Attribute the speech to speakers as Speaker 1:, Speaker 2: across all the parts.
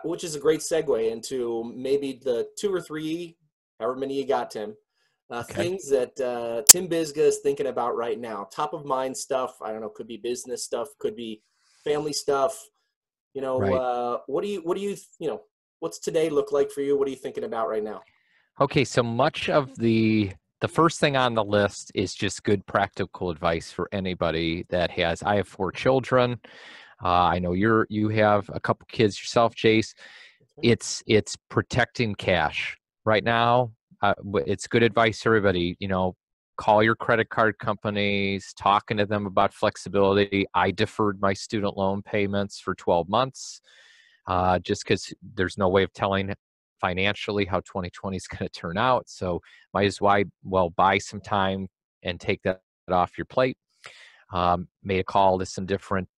Speaker 1: which is a great segue into maybe the 2 or 3, however many you got, Tim,
Speaker 2: Okay.
Speaker 1: things that Tim Bizga is thinking about right now. Top of mind stuff. I don't know. Could be business stuff. Could be family stuff.
Speaker 2: Right.
Speaker 1: What do you, what's today look like for you? What are you thinking about right now?
Speaker 2: Okay, so much of the first thing on the list is just good practical advice for anybody that has. I have 4 children. I know you have a couple kids yourself, Jace. It's protecting cash right now. It's good advice to everybody. Call your credit card companies, talking to them about flexibility. I deferred my student loan payments for 12 months, just because there's no way of telling financially how 2020 is going to turn out. So might as well buy some time and take that off your plate. Made a call to some different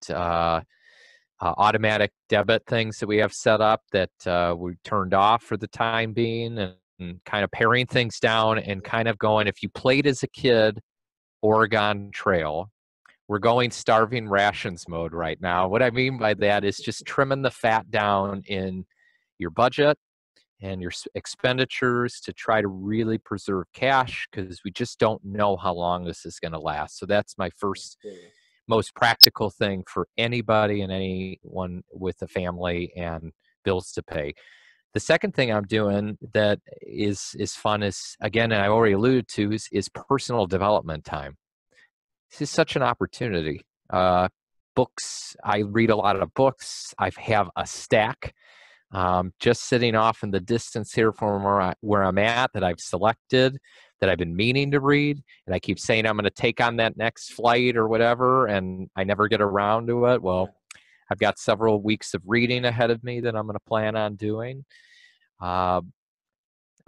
Speaker 2: automatic debit things that we have set up that we turned off for the time being, and kind of paring things down and kind of going, if you played as a kid Oregon Trail, we're going starving rations mode right now. What I mean by that is just trimming the fat down in your budget and your expenditures to try to really preserve cash, because we just don't know how long this is going to last. So that's my first most practical thing for anybody and anyone with a family and bills to pay. The second thing I'm doing that is fun is, again, and I already alluded to, is personal development time. This is such an opportunity. Books, I read a lot of books. I have a stack just sitting off in the distance here from where I'm at that I've selected, that I've been meaning to read. And I keep saying I'm going to take on that next flight or whatever, and I never get around to it. Well, I've got several weeks of reading ahead of me that I'm going to plan on doing. I'm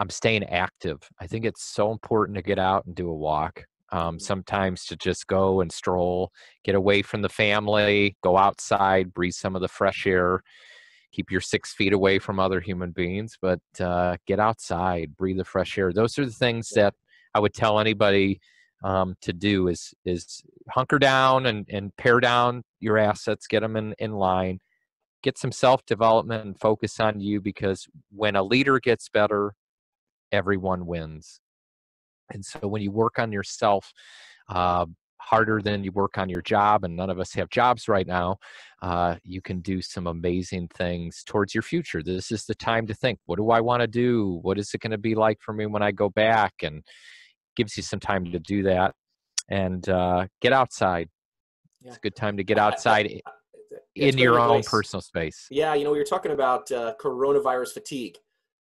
Speaker 2: staying active. I think it's so important to get out and do a walk. Sometimes to just go and stroll, get away from the family, go outside, breathe some of the fresh air, keep your 6 feet away from other human beings, but get outside, breathe the fresh air. Those are the things that I would tell anybody to do is hunker down and pare down your assets, get them in line, get some self-development and focus on you, because when a leader gets better, everyone wins. And so when you work on yourself harder than you work on your job, and none of us have jobs right now, you can do some amazing things towards your future. This is the time to think, what do I want to do? What is it going to be like for me when I go back? And gives you some time to do that. And get outside. It's a good time to get outside in your own personal space.
Speaker 1: Yeah, we were talking about coronavirus fatigue,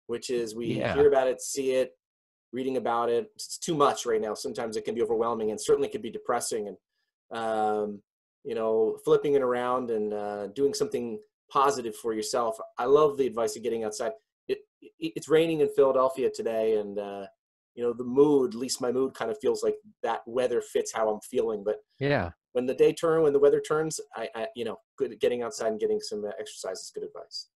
Speaker 1: which is we hear about it, see it, reading about it. It's too much right now. Sometimes it can be overwhelming, and certainly can be depressing. And flipping it around and doing something positive for yourself. I love the advice of getting outside. It's raining in Philadelphia today, and the mood, at least my mood, kind of feels like that weather fits how I'm feeling. But when the weather turns, I getting outside and getting some exercise is good advice.